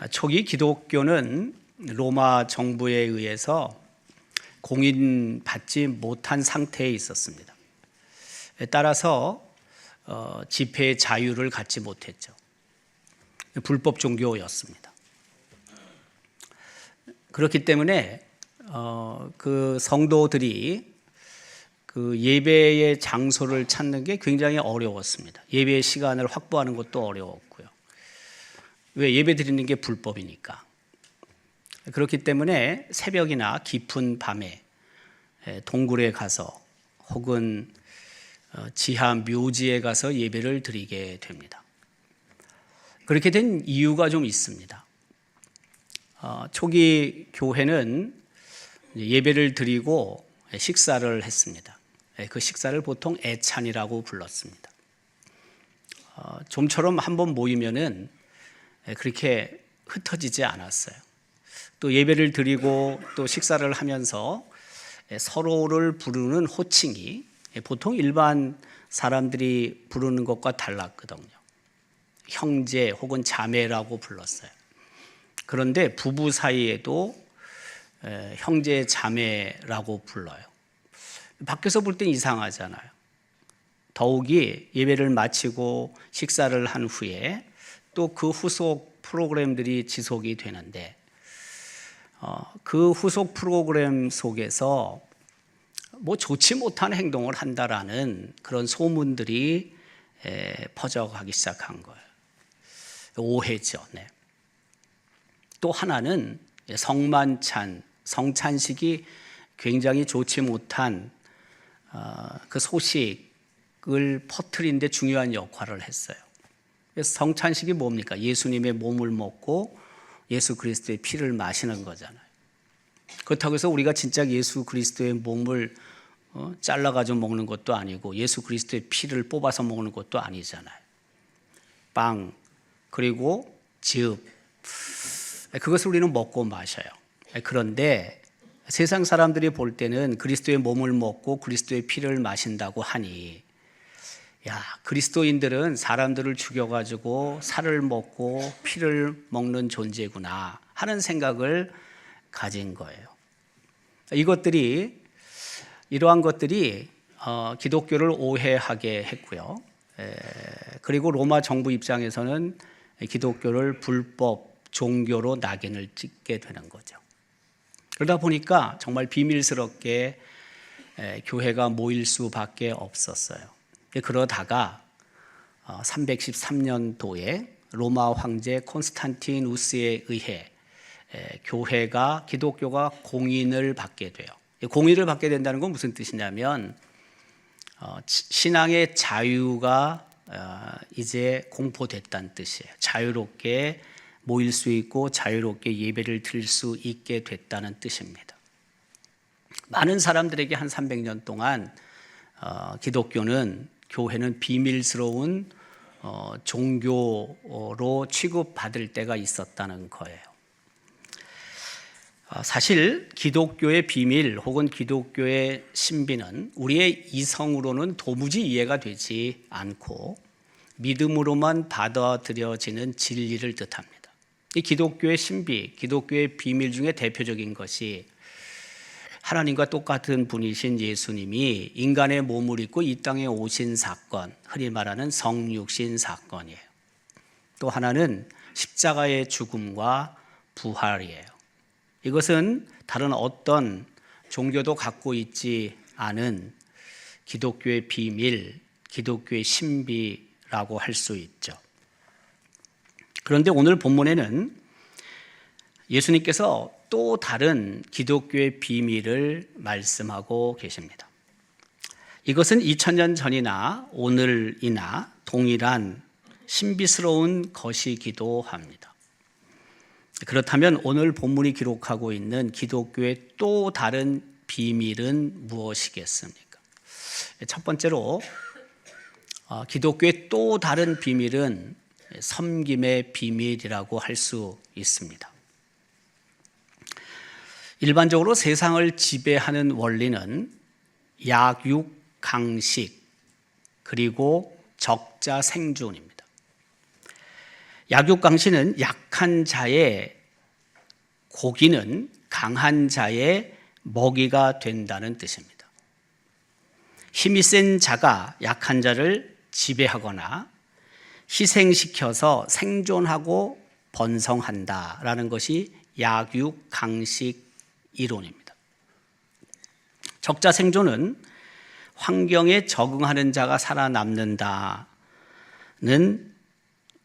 초기 기독교는 로마 정부에 의해서 공인받지 못한 상태에 있었습니다. 따라서 집회의 자유를 갖지 못했죠. 불법 종교였습니다. 그렇기 때문에 그 성도들이 그 예배의 장소를 찾는 게 굉장히 어려웠습니다. 예배의 시간을 확보하는 것도 어려웠고요. 왜? 예배 드리는 게 불법이니까. 그렇기 때문에 새벽이나 깊은 밤에 동굴에 가서 혹은 지하 묘지에 가서 예배를 드리게 됩니다. 그렇게 된 이유가 좀 있습니다. 초기 교회는 예배를 드리고 식사를 했습니다. 그 식사를 보통 애찬이라고 불렀습니다. 좀처럼 한번 모이면은 그렇게 흩어지지 않았어요. 또 예배를 드리고 또 식사를 하면서 서로를 부르는 호칭이 보통 일반 사람들이 부르는 것과 달랐거든요. 형제 혹은 자매라고 불렀어요. 그런데 부부 사이에도 형제 자매라고 불러요. 밖에서 볼 땐 이상하잖아요. 더욱이 예배를 마치고 식사를 한 후에 또 그 후속 프로그램들이 지속이 되는데 그 후속 프로그램 속에서 뭐 좋지 못한 행동을 한다라는 그런 소문들이 퍼져가기 시작한 거예요. 오해죠. 네. 또 하나는 성찬식이 굉장히 좋지 못한 그 소식을 퍼뜨린 데 중요한 역할을 했어요. 그래서 성찬식이 뭡니까? 예수님의 몸을 먹고 예수 그리스도의 피를 마시는 거잖아요. 그렇다고 해서 우리가 진짜 예수 그리스도의 몸을 잘라가지고 먹는 것도 아니고 예수 그리스도의 피를 뽑아서 먹는 것도 아니잖아요. 빵 그리고 즙 그것을 우리는 먹고 마셔요. 그런데 세상 사람들이 볼 때는 그리스도의 몸을 먹고 그리스도의 피를 마신다고 하니 그리스도인들은 사람들을 죽여가지고 살을 먹고 피를 먹는 존재구나 하는 생각을 가진 거예요. 이러한 것들이 기독교를 오해하게 했고요. 그리고 로마 정부 입장에서는 기독교를 불법 종교로 낙인을 찍게 되는 거죠. 그러다 보니까 정말 비밀스럽게 교회가 모일 수밖에 없었어요. 그러다가 313년도에 로마 황제 콘스탄티누스에 의해 기독교가 공인을 받게 돼요. 공인을 받게 된다는 건 무슨 뜻이냐면 신앙의 자유가 이제 공포됐다는 뜻이에요. 자유롭게 모일 수 있고 자유롭게 예배를 드릴 수 있게 됐다는 뜻입니다. 많은 사람들에게 한 300년 동안 교회는 비밀스러운 종교로 취급받을 때가 있었다는 거예요. 사실 기독교의 비밀 혹은 기독교의 신비는 우리의 이성으로는 도무지 이해가 되지 않고 믿음으로만 받아들여지는 진리를 뜻합니다. 이 기독교의 신비, 기독교의 비밀 중에 대표적인 것이 하나님과 똑같은 분이신 예수님이 인간의 몸을 입고 이 땅에 오신 사건, 흔히 말하는 성육신 사건이에요. 또 하나는 십자가의 죽음과 부활이에요. 이것은 다른 어떤 종교도 갖고 있지 않은 기독교의 비밀, 기독교의 신비라고 할 수 있죠. 그런데 오늘 본문에는 예수님께서 또 다른 기독교의 비밀을 말씀하고 계십니다. 이것은 2000년 전이나 오늘이나 동일한 신비스러운 것이기도 합니다. 그렇다면 오늘 본문이 기록하고 있는 기독교의 또 다른 비밀은 무엇이겠습니까? 첫 번째로 기독교의 또 다른 비밀은 섬김의 비밀이라고 할 수 있습니다. 일반적으로 세상을 지배하는 원리는 약육, 강식, 그리고 적자 생존입니다. 약육강신은 약한 자의 고기는 강한 자의 먹이가 된다는 뜻입니다. 힘이 센 자가 약한 자를 지배하거나 희생시켜서 생존하고 번성한다라는 것이 약육강식 이론입니다. 적자생존은 환경에 적응하는 자가 살아남는다는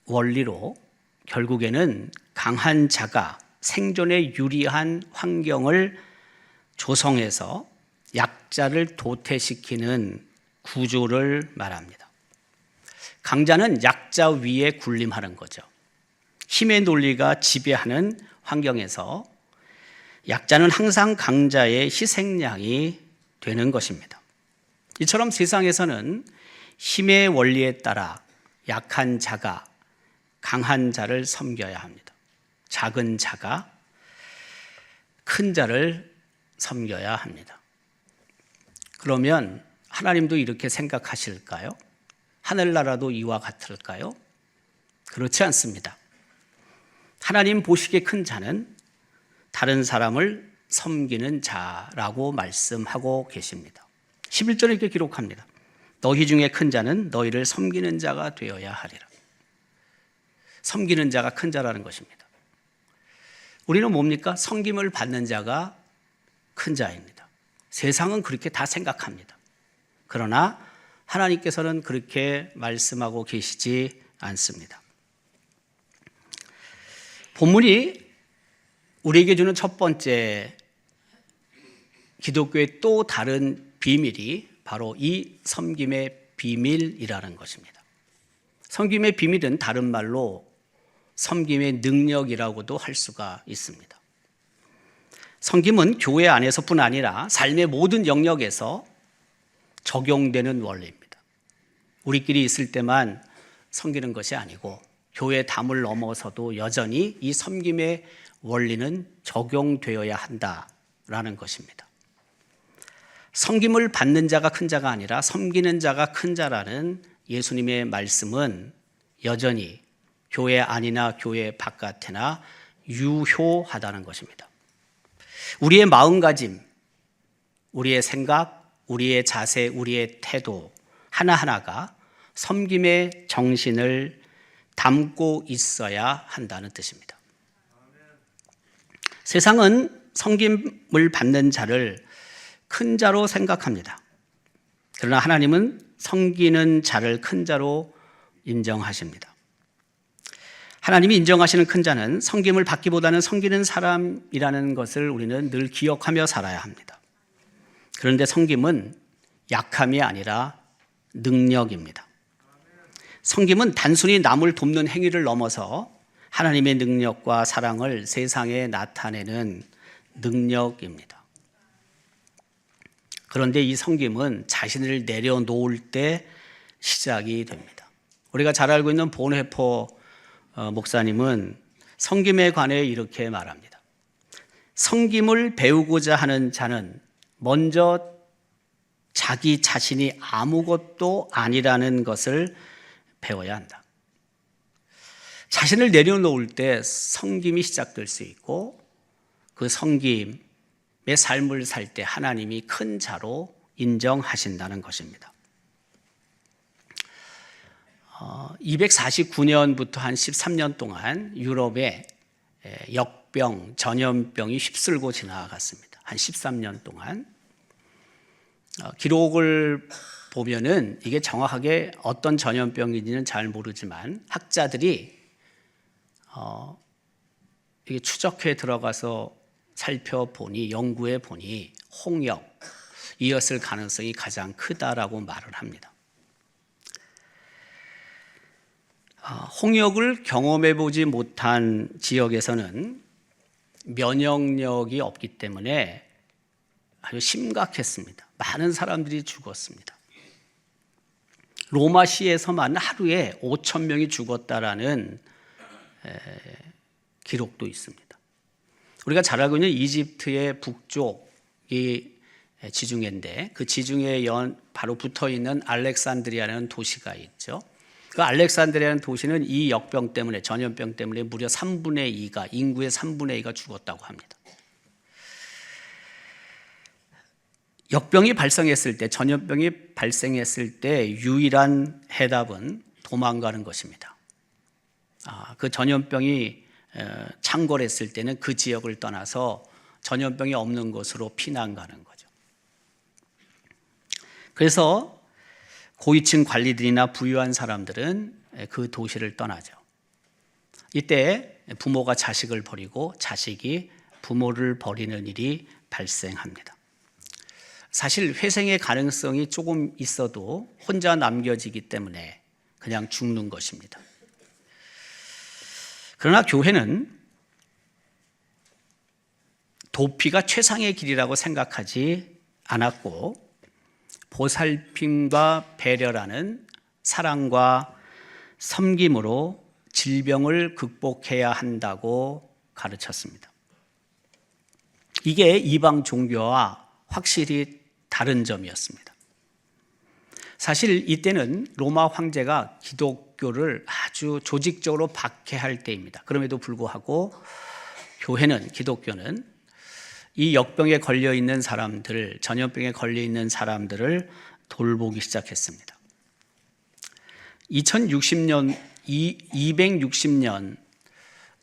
원리로 결국에는 강한 자가 생존에 유리한 환경을 조성해서 약자를 도태시키는 구조를 말합니다. 강자는 약자 위에 군림하는 거죠. 힘의 논리가 지배하는 환경에서 약자는 항상 강자의 희생양이 되는 것입니다. 이처럼 세상에서는 힘의 원리에 따라 약한 자가 강한 자를 섬겨야 합니다. 작은 자가 큰 자를 섬겨야 합니다. 그러면 하나님도 이렇게 생각하실까요? 하늘나라도 이와 같을까요? 그렇지 않습니다. 하나님 보시기에 큰 자는 다른 사람을 섬기는 자라고 말씀하고 계십니다. 11절에 이렇게 기록합니다. 너희 중에 큰 자는 너희를 섬기는 자가 되어야 하리라. 섬기는 자가 큰 자라는 것입니다. 우리는 뭡니까? 섬김을 받는 자가 큰 자입니다. 세상은 그렇게 다 생각합니다. 그러나 하나님께서는 그렇게 말씀하고 계시지 않습니다. 본문이 우리에게 주는 첫 번째 기독교의 또 다른 비밀이 바로 이 섬김의 비밀이라는 것입니다. 섬김의 비밀은 다른 말로 섬김의 능력이라고도 할 수가 있습니다. 섬김은 교회 안에서뿐 아니라 삶의 모든 영역에서 적용되는 원리입니다. 우리끼리 있을 때만 섬기는 것이 아니고 교회 담을 넘어서도 여전히 이 섬김의 원리는 적용되어야 한다라는 것입니다. 섬김을 받는 자가 큰 자가 아니라 섬기는 자가 큰 자라는 예수님의 말씀은 여전히 교회 안이나 교회 바깥이나 유효하다는 것입니다. 우리의 마음가짐, 우리의 생각, 우리의 자세, 우리의 태도 하나하나가 섬김의 정신을 담고 있어야 한다는 뜻입니다. 세상은 섬김을 받는 자를 큰 자로 생각합니다. 그러나 하나님은 섬기는 자를 큰 자로 인정하십니다. 하나님이 인정하시는 큰 자는 섬김을 받기보다는 섬기는 사람이라는 것을 우리는 늘 기억하며 살아야 합니다. 그런데 섬김은 약함이 아니라 능력입니다. 섬김은 단순히 남을 돕는 행위를 넘어서 하나님의 능력과 사랑을 세상에 나타내는 능력입니다. 그런데 이 섬김은 자신을 내려놓을 때 시작이 됩니다. 우리가 잘 알고 있는 본회포 목사님은 섬김에 관해 이렇게 말합니다. 섬김을 배우고자 하는 자는 먼저 자기 자신이 아무것도 아니라는 것을 배워야 한다. 자신을 내려놓을 때 섬김이 시작될 수 있고 그 섬김의 삶을 살 때 하나님이 큰 자로 인정하신다는 것입니다. 249년부터 한 13년 동안 유럽에 역병, 전염병이 휩쓸고 지나갔습니다. 한 13년 동안. 기록을 보면은 이게 정확하게 어떤 전염병인지는 잘 모르지만 학자들이 이게 추적해 들어가서 살펴보니 연구해 보니 홍역이었을 가능성이 가장 크다라고 말을 합니다. 홍역을 경험해 보지 못한 지역에서는 면역력이 없기 때문에 아주 심각했습니다. 많은 사람들이 죽었습니다. 로마시에서만 하루에 5천 명이 죽었다라는 기록도 있습니다. 우리가 잘 알고 있는 이집트의 북쪽이 지중해인데 그 지중해에 바로 붙어 있는 알렉산드리아라는 도시가 있죠. 그 알렉산드리아라는 도시는 이 역병 때문에, 전염병 때문에 무려 3분의 2가, 인구의 3분의 2가 죽었다고 합니다. 역병이 발생했을 때, 전염병이 발생했을 때 유일한 해답은 도망가는 것입니다. 그 전염병이 창궐했을 때는 그 지역을 떠나서 전염병이 없는 곳으로 피난 가는 거죠. 그래서 고위층 관리들이나 부유한 사람들은 그 도시를 떠나죠. 이때 부모가 자식을 버리고 자식이 부모를 버리는 일이 발생합니다. 사실 회생의 가능성이 조금 있어도 혼자 남겨지기 때문에 그냥 죽는 것입니다. 그러나 교회는 도피가 최상의 길이라고 생각하지 않았고, 보살핌과 배려라는 사랑과 섬김으로 질병을 극복해야 한다고 가르쳤습니다. 이게 이방 종교와 확실히 다른 점이었습니다. 사실 이때는 로마 황제가 기독교를 아주 조직적으로 박해할 때입니다. 그럼에도 불구하고 교회는, 기독교는 이 역병에 걸려있는 사람들, 전염병에 걸려있는 사람들을 돌보기 시작했습니다. 260년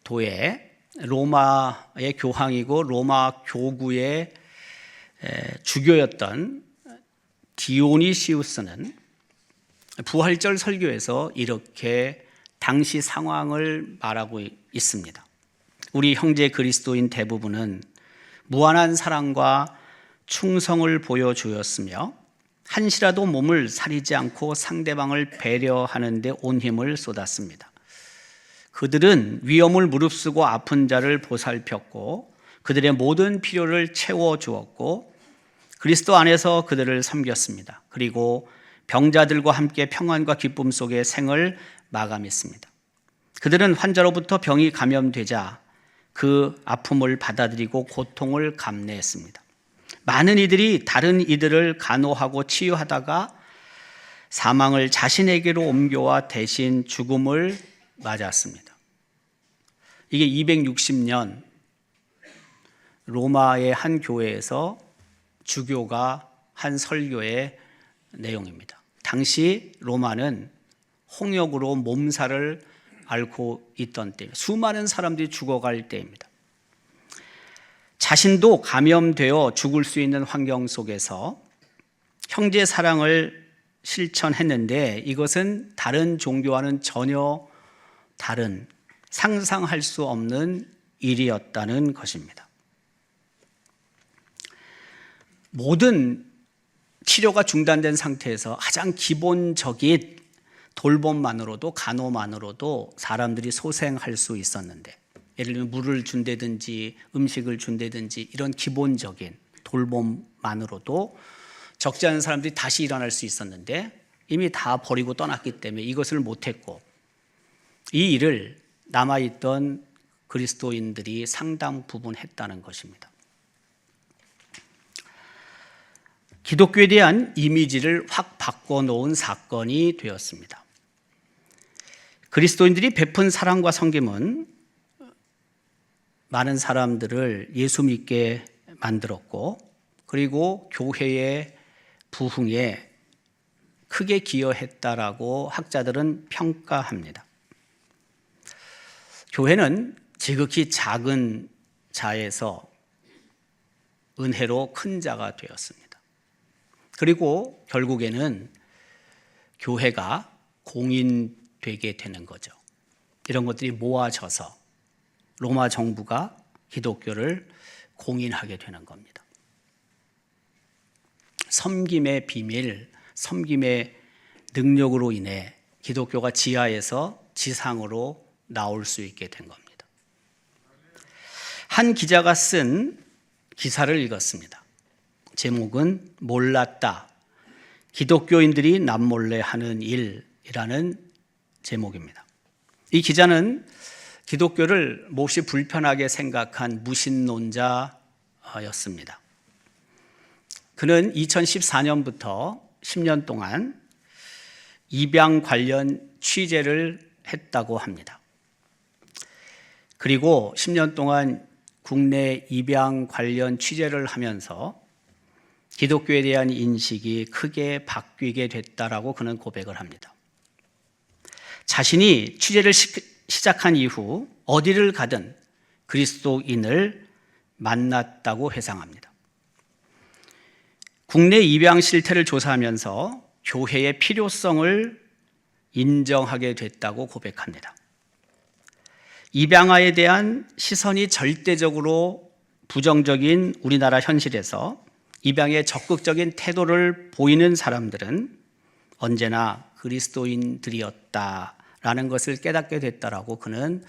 도에 로마의 교황이고 로마 교구의 주교였던 디오니시우스는 부활절 설교에서 이렇게 당시 상황을 말하고 있습니다. 우리 형제 그리스도인 대부분은 무한한 사랑과 충성을 보여주었으며 한시라도 몸을 사리지 않고 상대방을 배려하는 데 온 힘을 쏟았습니다. 그들은 위험을 무릅쓰고 아픈 자를 보살폈고 그들의 모든 필요를 채워주었고 그리스도 안에서 그들을 섬겼습니다. 그리고 병자들과 함께 평안과 기쁨 속에 생을 마감했습니다. 그들은 환자로부터 병이 감염되자 그 아픔을 받아들이고 고통을 감내했습니다. 많은 이들이 다른 이들을 간호하고 치유하다가 사망을 자신에게로 옮겨와 대신 죽음을 맞았습니다. 이게 260년 로마의 한 교회에서 주교가 한 설교의 내용입니다. 당시 로마는 홍역으로 몸살을 앓고 있던 때, 수많은 사람들이 죽어갈 때입니다. 자신도 감염되어 죽을 수 있는 환경 속에서 형제 사랑을 실천했는데 이것은 다른 종교와는 전혀 다른, 상상할 수 없는 일이었다는 것입니다. 모든 치료가 중단된 상태에서 가장 기본적인 돌봄만으로도, 간호만으로도 사람들이 소생할 수 있었는데, 예를 들면 물을 준다든지 음식을 준다든지 이런 기본적인 돌봄만으로도 적지 않은 사람들이 다시 일어날 수 있었는데 이미 다 버리고 떠났기 때문에 이것을 못했고, 이 일을 남아있던 그리스도인들이 상당 부분 했다는 것입니다. 기독교에 대한 이미지를 확 바꿔놓은 사건이 되었습니다. 그리스도인들이 베푼 사랑과 섬김은 많은 사람들을 예수 믿게 만들었고, 그리고 교회의 부흥에 크게 기여했다라고 학자들은 평가합니다. 교회는 지극히 작은 자에서 은혜로 큰 자가 되었습니다. 그리고 결국에는 교회가 공인되게 되는 거죠. 이런 것들이 모아져서 로마 정부가 기독교를 공인하게 되는 겁니다. 섬김의 비밀, 섬김의 능력으로 인해 기독교가 지하에서 지상으로 나올 수 있게 된 겁니다. 한 기자가 쓴 기사를 읽었습니다. 제목은 몰랐다. 기독교인들이 남몰래 하는 일이라는 제목입니다. 이 기자는 기독교를 몹시 불편하게 생각한 무신론자였습니다. 그는 2014년부터 10년 동안 입양 관련 취재를 했다고 합니다. 그리고 10년 동안 국내 입양 관련 취재를 하면서 기독교에 대한 인식이 크게 바뀌게 됐다라고 그는 고백을 합니다. 자신이 취재를 시작한 이후 어디를 가든 그리스도인을 만났다고 회상합니다. 국내 입양 실태를 조사하면서 교회의 필요성을 인정하게 됐다고 고백합니다. 입양아에 대한 시선이 절대적으로 부정적인 우리나라 현실에서 입양에 적극적인 태도를 보이는 사람들은 언제나 그리스도인들이었다라는 것을 깨닫게 됐다라고 그는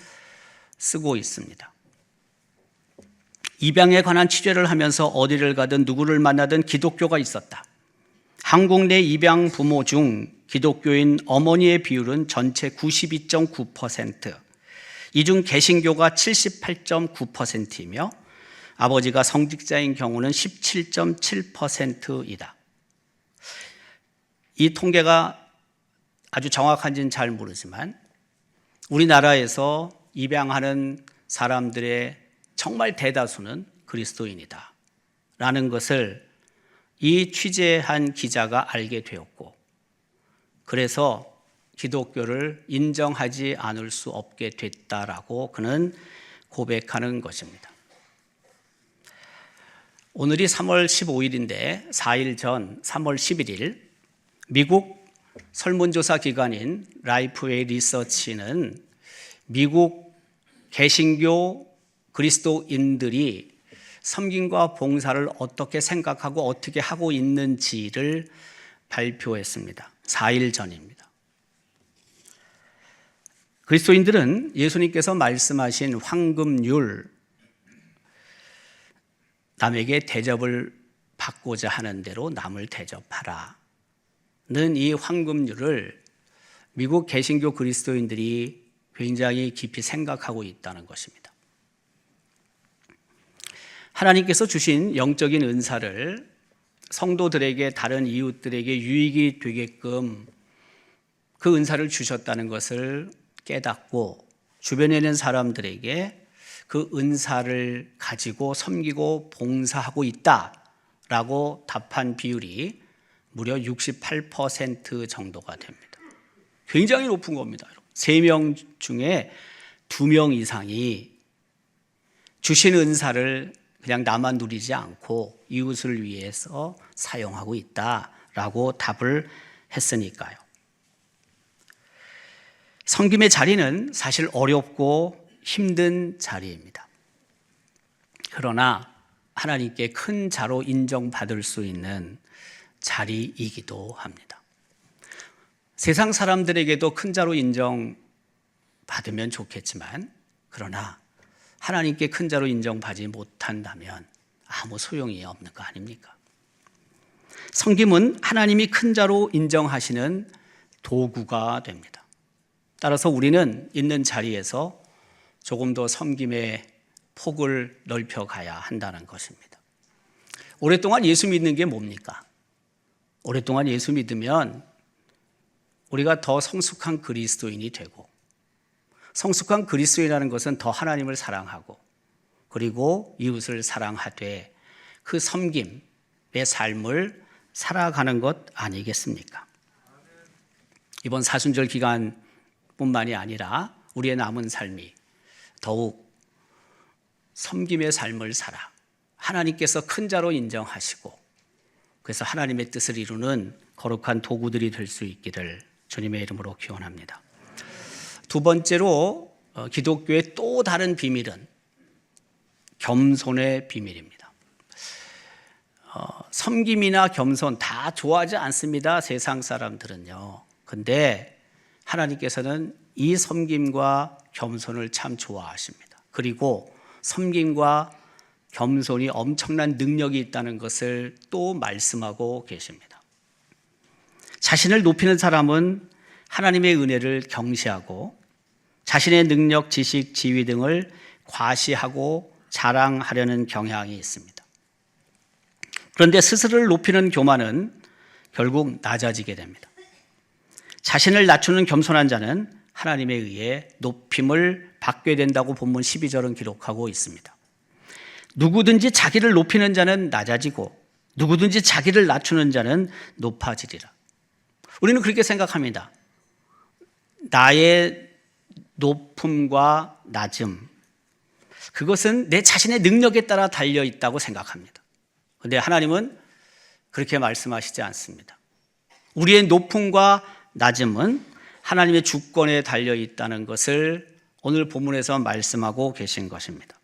쓰고 있습니다. 입양에 관한 취재를 하면서 어디를 가든 누구를 만나든 기독교가 있었다. 한국 내 입양 부모 중 기독교인 어머니의 비율은 전체 92.9%, 이 중 개신교가 78.9%이며 아버지가 성직자인 경우는 17.7%이다. 이 통계가 아주 정확한지는 잘 모르지만 우리나라에서 입양하는 사람들의 정말 대다수는 그리스도인이다 라는 것을 이 취재한 기자가 알게 되었고, 그래서 기독교를 인정하지 않을 수 없게 됐다라고 그는 고백하는 것입니다. 오늘이 3월 15일인데 4일 전 3월 11일 미국 설문조사 기관인 라이프웨이 리서치는 미국 개신교 그리스도인들이 섬김과 봉사를 어떻게 생각하고 어떻게 하고 있는지를 발표했습니다. 4일 전입니다. 그리스도인들은 예수님께서 말씀하신 황금률, 남에게 대접을 받고자 하는 대로 남을 대접하라는 이 황금률을 미국 개신교 그리스도인들이 굉장히 깊이 생각하고 있다는 것입니다. 하나님께서 주신 영적인 은사를 성도들에게, 다른 이웃들에게 유익이 되게끔 그 은사를 주셨다는 것을 깨닫고 주변에 있는 사람들에게 그 은사를 가지고 섬기고 봉사하고 있다라고 답한 비율이 무려 68% 정도가 됩니다. 굉장히 높은 겁니다. 3명 중에 2명 이상이 주신 은사를 그냥 나만 누리지 않고 이웃을 위해서 사용하고 있다라고 답을 했으니까요. 섬김의 자리는 사실 어렵고 힘든 자리입니다. 그러나 하나님께 큰 자로 인정받을 수 있는 자리이기도 합니다. 세상 사람들에게도 큰 자로 인정받으면 좋겠지만, 그러나 하나님께 큰 자로 인정받지 못한다면 아무 소용이 없는 거 아닙니까? 섬김은 하나님이 큰 자로 인정하시는 도구가 됩니다. 따라서 우리는 있는 자리에서 조금 더 섬김의 폭을 넓혀가야 한다는 것입니다. 오랫동안 예수 믿는 게 뭡니까? 오랫동안 예수 믿으면 우리가 더 성숙한 그리스도인이 되고, 성숙한 그리스도인이라는 것은 더 하나님을 사랑하고 그리고 이웃을 사랑하되 그 섬김의 삶을 살아가는 것 아니겠습니까? 이번 사순절 기간뿐만이 아니라 우리의 남은 삶이 더욱 섬김의 삶을 살아 하나님께서 큰 자로 인정하시고 그래서 하나님의 뜻을 이루는 거룩한 도구들이 될 수 있기를 주님의 이름으로 기원합니다. 두 번째로 기독교의 또 다른 비밀은 겸손의 비밀입니다. 섬김이나 겸손 다 좋아하지 않습니다. 세상 사람들은요. 근데 하나님께서는 이 섬김과 겸손을 참 좋아하십니다. 그리고 섬김과 겸손이 엄청난 능력이 있다는 것을 또 말씀하고 계십니다. 자신을 높이는 사람은 하나님의 은혜를 경시하고 자신의 능력, 지식, 지위 등을 과시하고 자랑하려는 경향이 있습니다. 그런데 스스로를 높이는 교만은 결국 낮아지게 됩니다. 자신을 낮추는 겸손한 자는 하나님에 의해 높임을 받게 된다고 본문 12절은 기록하고 있습니다. 누구든지 자기를 높이는 자는 낮아지고 누구든지 자기를 낮추는 자는 높아지리라. 우리는 그렇게 생각합니다. 나의 높음과 낮음, 그것은 내 자신의 능력에 따라 달려 있다고 생각합니다. 그런데 하나님은 그렇게 말씀하시지 않습니다. 우리의 높음과 낮음은 하나님의 주권에 달려 있다는 것을 오늘 본문에서 말씀하고 계신 것입니다.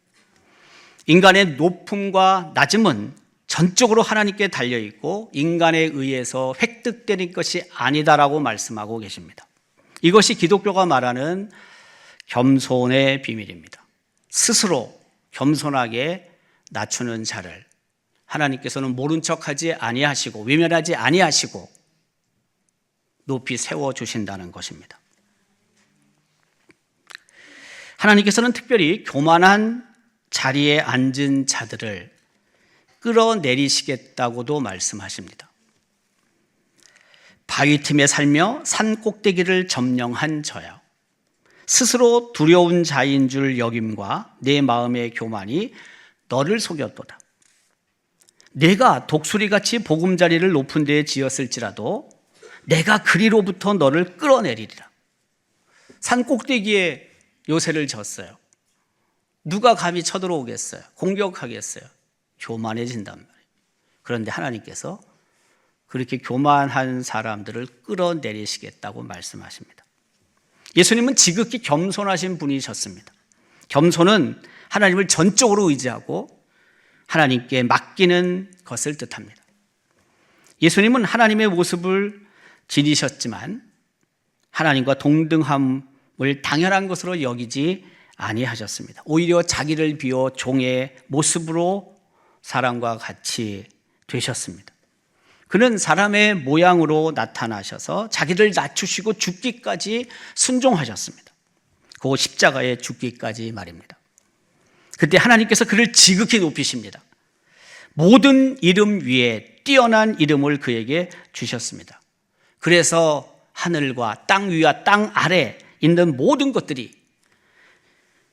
인간의 높음과 낮음은 전적으로 하나님께 달려 있고 인간에 의해서 획득되는 것이 아니다라고 말씀하고 계십니다. 이것이 기독교가 말하는 겸손의 비밀입니다. 스스로 겸손하게 낮추는 자를 하나님께서는 모른 척하지 아니하시고 외면하지 아니하시고 높이 세워주신다는 것입니다. 하나님께서는 특별히 교만한 자리에 앉은 자들을 끌어내리시겠다고도 말씀하십니다. 바위 틈에 살며 산 꼭대기를 점령한 저여, 스스로 두려운 자인 줄 여김과 내 마음의 교만이 너를 속였도다. 내가 독수리같이 보금자리를 높은 데에 지었을지라도 내가 그리로부터 너를 끌어내리리라. 산 꼭대기에 요새를 졌어요. 누가 감히 쳐들어오겠어요? 공격하겠어요? 교만해진단 말이에요. 그런데 하나님께서 그렇게 교만한 사람들을 끌어내리시겠다고 말씀하십니다. 예수님은 지극히 겸손하신 분이셨습니다. 겸손은 하나님을 전적으로 의지하고 하나님께 맡기는 것을 뜻합니다. 예수님은 하나님의 모습을 지니셨지만 하나님과 동등함을 당연한 것으로 여기지 아니하셨습니다. 오히려 자기를 비워 종의 모습으로 사람과 같이 되셨습니다. 그는 사람의 모양으로 나타나셔서 자기를 낮추시고 죽기까지 순종하셨습니다. 그 십자가에 죽기까지 말입니다. 그때 하나님께서 그를 지극히 높이십니다. 모든 이름 위에 뛰어난 이름을 그에게 주셨습니다. 그래서 하늘과 땅 위와 땅 아래 있는 모든 것들이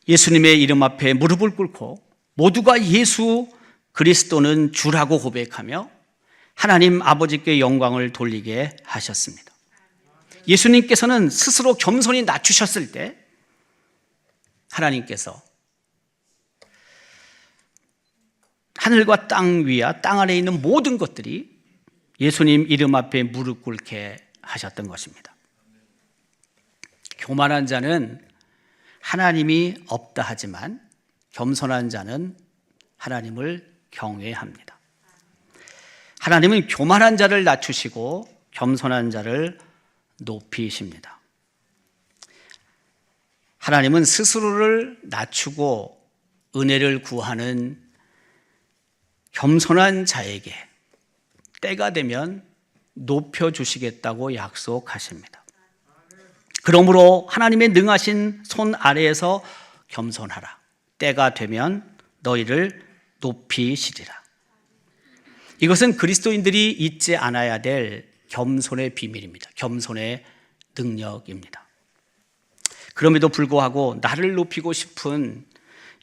예수님의 이름 앞에 무릎을 꿇고 모두가 예수 그리스도는 주라고 고백하며 하나님 아버지께 영광을 돌리게 하셨습니다. 예수님께서는 스스로 겸손히 낮추셨을 때 하나님께서 하늘과 땅 위와 땅 아래에 있는 모든 것들이 예수님 이름 앞에 무릎 꿇게 하셨던 것입니다. 교만한 자는 하나님이 없다 하지만 겸손한 자는 하나님을 경외합니다. 하나님은 교만한 자를 낮추시고 겸손한 자를 높이십니다. 하나님은 스스로를 낮추고 은혜를 구하는 겸손한 자에게 때가 되면 높여주시겠다고 약속하십니다. 그러므로 하나님의 능하신 손 아래에서 겸손하라. 때가 되면 너희를 높이시리라. 이것은 그리스도인들이 잊지 않아야 될 겸손의 비밀입니다. 겸손의 능력입니다. 그럼에도 불구하고 나를 높이고 싶은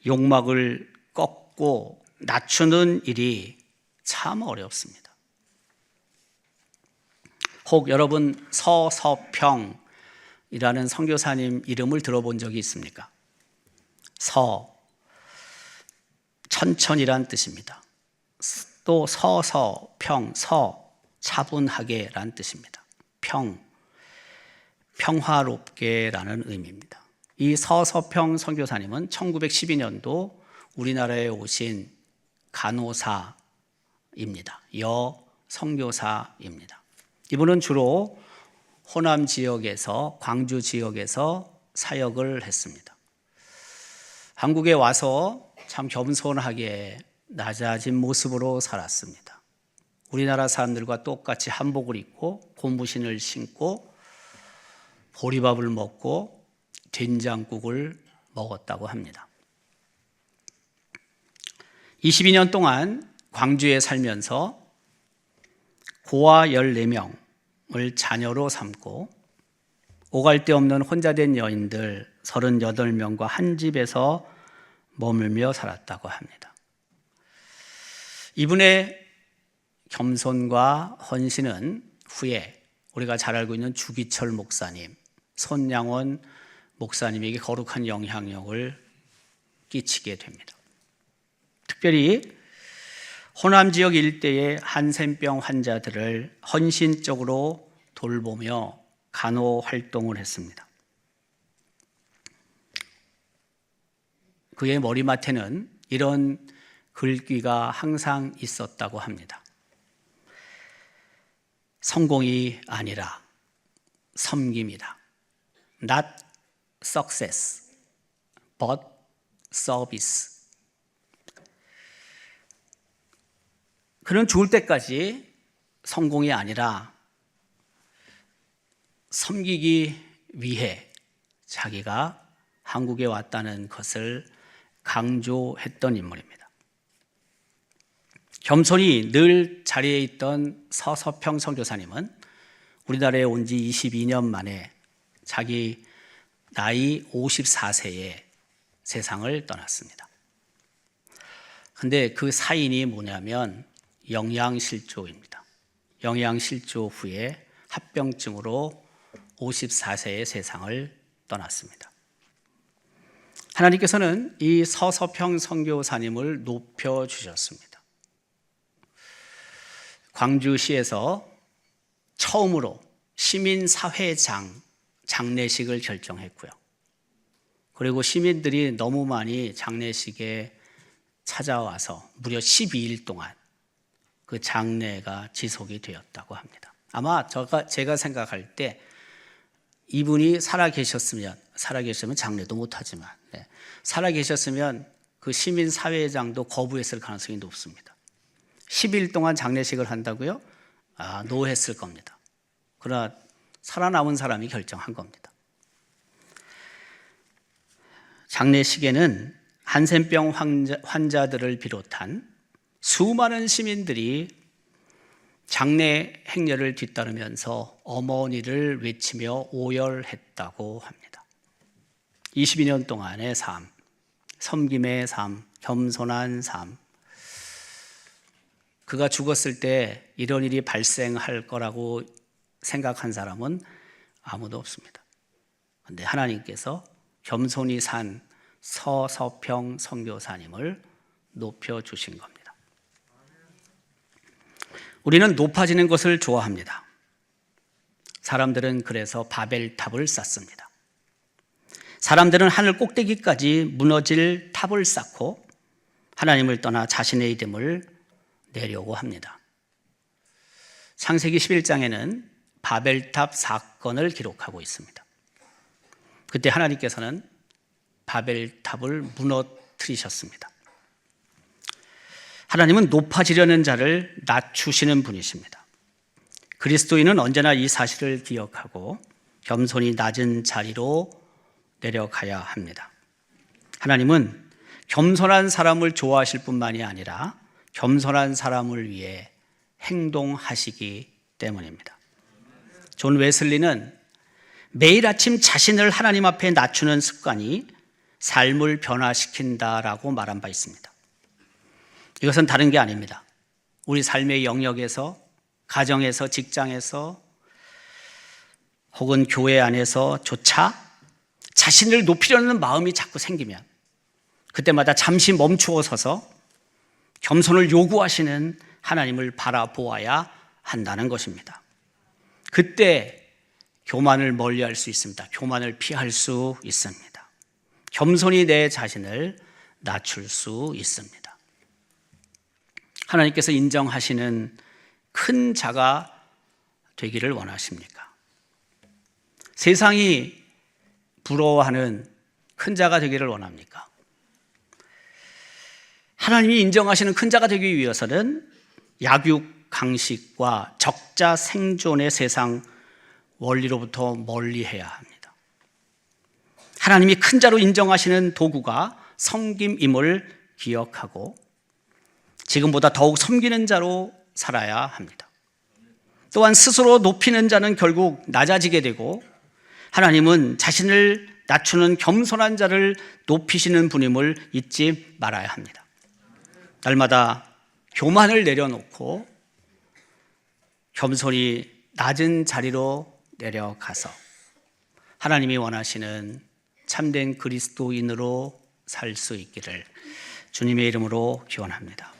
욕망을 꺾고 낮추는 일이 참 어렵습니다. 혹 여러분 서서평이라는 선교사님 이름을 들어본 적이 있습니까? 천천히란 뜻입니다. 또 서서평, 차분하게란 뜻입니다. 평화롭게라는 의미입니다. 이 서서평 선교사님은 1912년도 우리나라에 오신 간호사입니다. 선교사입니다. 이분은 주로 호남 지역에서, 광주 지역에서 사역을 했습니다. 한국에 와서 참 겸손하게 낮아진 모습으로 살았습니다. 우리나라 사람들과 똑같이 한복을 입고 고무신을 신고 보리밥을 먹고 된장국을 먹었다고 합니다. 22년 동안 광주에 살면서 고아 14명을 자녀로 삼고 오갈 데 없는 혼자 된 여인들 38명과 한 집에서 머물며 살았다고 합니다. 이분의 겸손과 헌신은 후에 우리가 잘 알고 있는 주기철 목사님, 손양원 목사님에게 거룩한 영향력을 끼치게 됩니다. 특별히 호남 지역 일대의 한센병 환자들을 헌신적으로 돌보며 간호 활동을 했습니다. 그의 머리맡에는 이런 글귀가 항상 있었다고 합니다. 성공이 아니라 섬김이다. Not success, but service. 그는 죽을 때까지 성공이 아니라 섬기기 위해 자기가 한국에 왔다는 것을 강조했던 인물입니다. 겸손히 늘 자리에 있던 서서평 선교사님은 우리나라에 온 지 22년 만에 자기 나이 54세에 세상을 떠났습니다. 그런데 그 사인이 뭐냐면 영양실조입니다. 영양실조 후에 합병증으로 54세에 세상을 떠났습니다. 하나님께서는 이 서서평 선교사님을 높여주셨습니다. 광주시에서 처음으로 시민사회장 장례식을 결정했고요. 그리고 시민들이 너무 많이 장례식에 찾아와서 무려 12일 동안 그 장례가 지속이 되었다고 합니다. 아마 제가 생각할 때 이분이 살아계셨으면 장례도 못하지만 살아계셨으면 그 시민사회장도 거부했을 가능성이 높습니다. 10일 동안 장례식을 한다고요? 노했을 겁니다. 그러나 살아남은 사람이 결정한 겁니다. 장례식에는 한센병 환자들을 비롯한 수많은 시민들이 장례 행렬을 뒤따르면서 어머니를 외치며 오열했다고 합니다. 22년 동안의 삶, 섬김의 삶, 겸손한 삶. 그가 죽었을 때 이런 일이 발생할 거라고 생각한 사람은 아무도 없습니다. 그런데 하나님께서 겸손히 산 서서평 선교사님을 높여주신 겁니다. 우리는 높아지는 것을 좋아합니다. 사람들은 그래서 바벨탑을 쌓습니다. 사람들은 하늘 꼭대기까지 무너질 탑을 쌓고 하나님을 떠나 자신의 이름을 내려고 합니다. 창세기 11장에는 바벨탑 사건을 기록하고 있습니다. 그때 하나님께서는 바벨탑을 무너뜨리셨습니다. 하나님은 높아지려는 자를 낮추시는 분이십니다. 그리스도인은 언제나 이 사실을 기억하고 겸손히 낮은 자리로 내려가야 합니다. 하나님은 겸손한 사람을 좋아하실 뿐만이 아니라 겸손한 사람을 위해 행동하시기 때문입니다. 존 웨슬리는 매일 아침 자신을 하나님 앞에 낮추는 습관이 삶을 변화시킨다라고 말한 바 있습니다. 이것은 다른 게 아닙니다. 우리 삶의 영역에서, 가정에서, 직장에서 혹은 교회 안에서조차 자신을 높이려는 마음이 자꾸 생기면 그때마다 잠시 멈추어 서서 겸손을 요구하시는 하나님을 바라보아야 한다는 것입니다. 그때 교만을 멀리할 수 있습니다. 교만을 피할 수 있습니다. 겸손히 내 자신을 낮출 수 있습니다. 하나님께서 인정하시는 큰 자가 되기를 원하십니까? 세상이 부러워하는 큰 자가 되기를 원합니까? 하나님이 인정하시는 큰 자가 되기 위해서는 약육 강식과 적자 생존의 세상 원리로부터 멀리해야 합니다. 하나님이 큰 자로 인정하시는 도구가 섬김임을 기억하고 지금보다 더욱 섬기는 자로 살아야 합니다. 또한 스스로 높이는 자는 결국 낮아지게 되고 하나님은 자신을 낮추는 겸손한 자를 높이시는 분임을 잊지 말아야 합니다. 날마다 교만을 내려놓고 겸손히 낮은 자리로 내려가서 하나님이 원하시는 참된 그리스도인으로 살 수 있기를 주님의 이름으로 기원합니다.